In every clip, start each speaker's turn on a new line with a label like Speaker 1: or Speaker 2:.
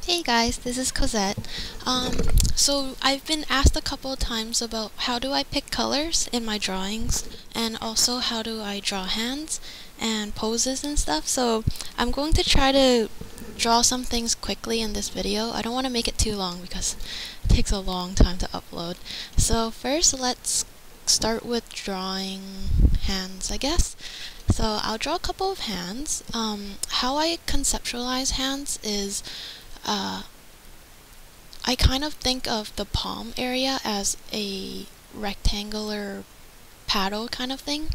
Speaker 1: Hey guys, this is Cosette. So I've been asked a couple of times about how do I pick colors in my drawings, and also how do I draw hands and poses and stuff. So I'm going to try to draw some things quickly in this video. I don't want to make it too long because it takes a long time to upload. So first let's start with drawing hands, I guess. So I'll draw a couple of hands. How I conceptualize hands is I kind of think of the palm area as a rectangular paddle kind of thing,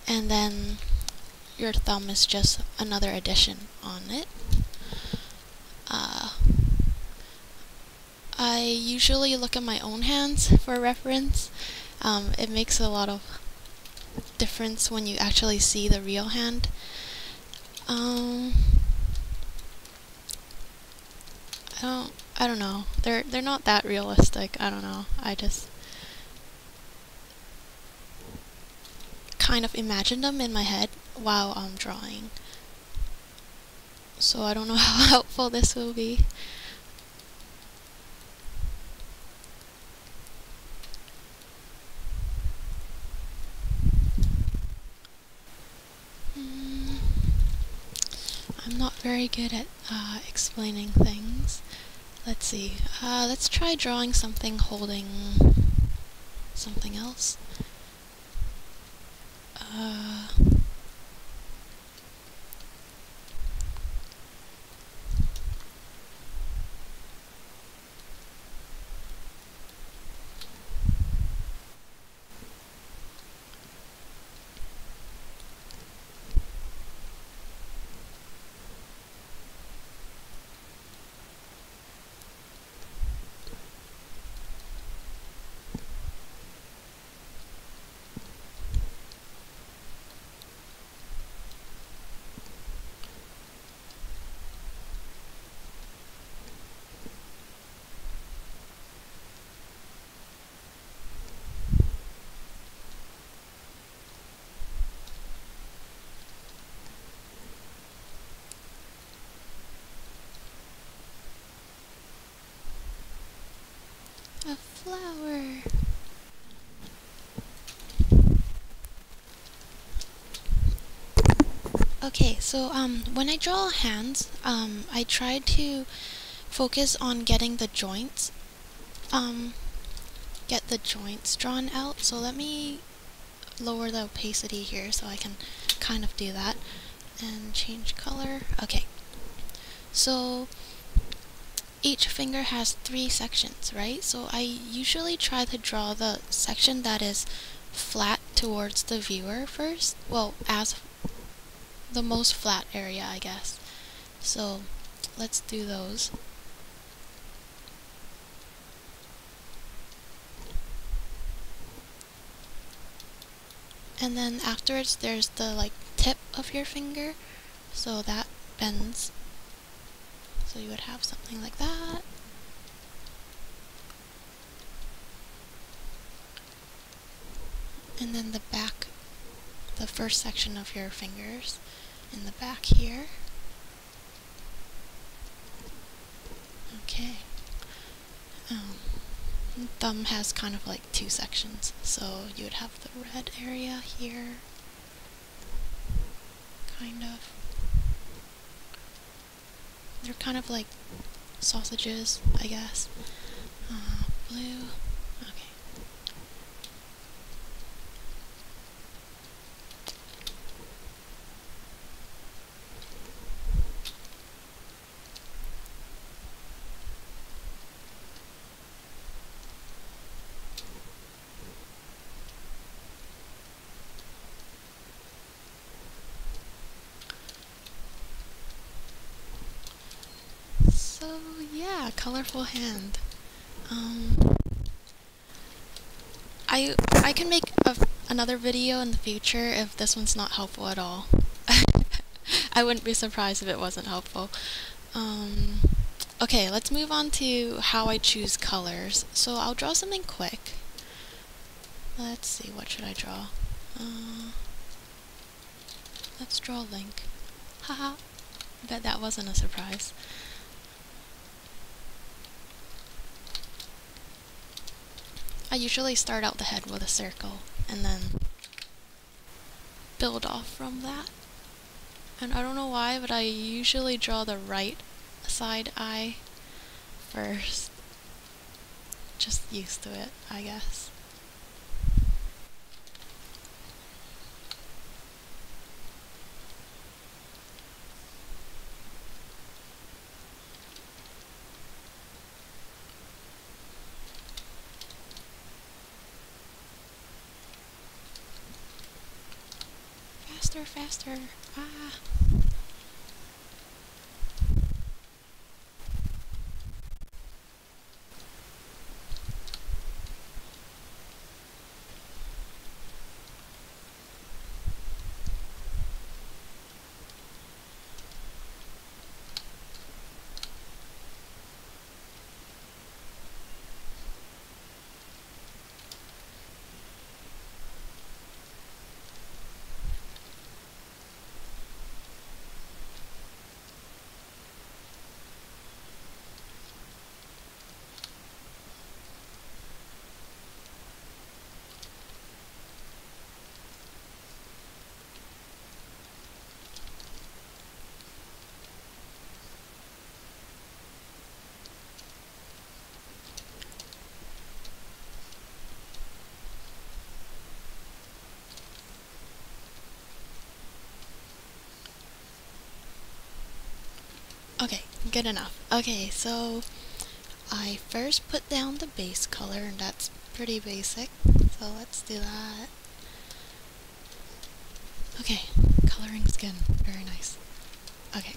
Speaker 1: and then your thumb is just another addition on it. I usually look at my own hands for reference. It makes a lot of difference when you actually see the real hand. I don't know. They're not that realistic. I don't know. I just kind of imagine them in my head while I'm drawing. So I don't know how helpful this will be. I'm not very good at explaining things. Let's see. Let's try drawing something holding something else. A flower. Okay, so when I draw hands, I try to focus on getting the joints, drawn out. So let me lower the opacity here so I can kind of do that and change color. Okay, so each finger has 3 sections, right? So I usually try to draw the section that is flat towards the viewer first. Well, as the most flat area, I guess. So let's do those. And then afterwards there's the tip of your finger, so that bends. So you would have something like that. And then the back, the first section of your fingers in the back here. Okay. Thumb has kind of like 2 sections, so you would have the red area here, kind of. They're kind of like sausages, I guess. Blue. Okay. So yeah, colorful hand. I can make another video in the future if this one's not helpful at all. I wouldn't be surprised if it wasn't helpful. Okay, let's move on to how I choose colors. So I'll draw something quick. Let's see, what should I draw? Let's draw Link. Haha. Bet that wasn't a surprise. I usually start out the head with a circle and then build off from that. And I don't know why, but I usually draw the right side eye first. Just used to it, I guess. Faster, faster. Ah. Okay, good enough. Okay, so I first put down the base color, and that's pretty basic. So let's do that. Okay, coloring skin. Very nice. Okay.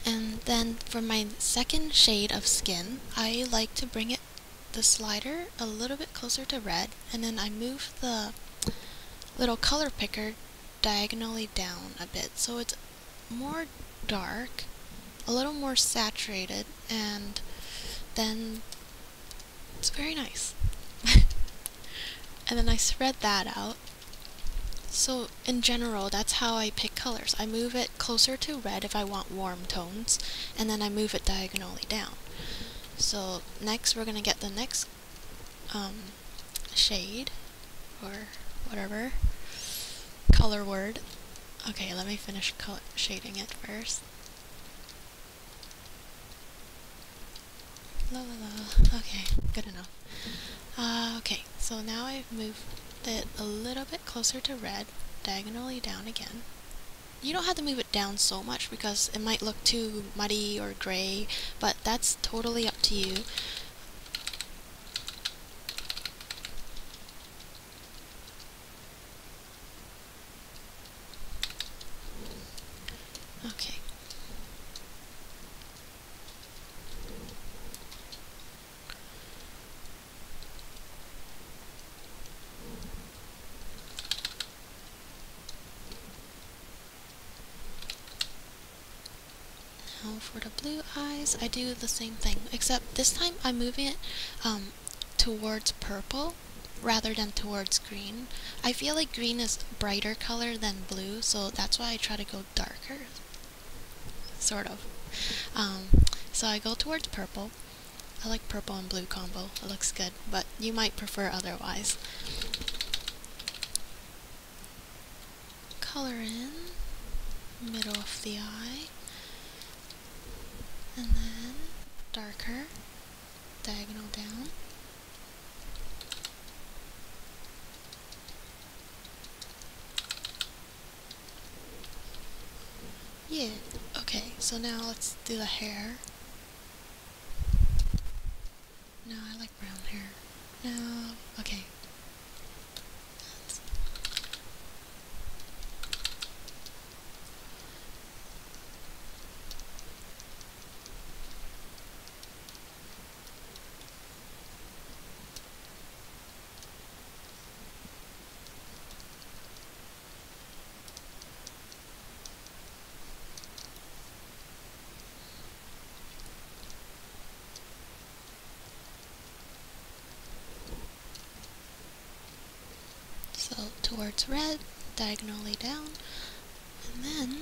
Speaker 1: And then for my second shade of skin, I like to bring the slider a little bit closer to red, and then I move the little color picker diagonally down a bit so it's more dark, a little more saturated, and then it's very nice. And then I spread that out. So in general, that's how I pick colors. I move it closer to red if I want warm tones, and then I move it diagonally down. So next we're gonna get the next shade, or whatever, color word. Okay, let me finish shading it first. La la la. Okay, good enough. Okay, so now I've moved it a little bit closer to red, diagonally down again. You don't have to move it down so much because it might look too muddy or gray, but that's totally up to you. Okay. Now for the blue eyes, I do the same thing, except this time I'm moving it towards purple rather than towards green. I feel like green is a brighter color than blue, so that's why I try to go darker. Sort of. So I go towards purple. I like purple and blue combo. It looks good, but you might prefer otherwise. Color in middle of the eye, and then darker, diagonal down. Yeah, okay, so now let's do the hair. No, I like brown hair. No, okay. So towards red, diagonally down, and then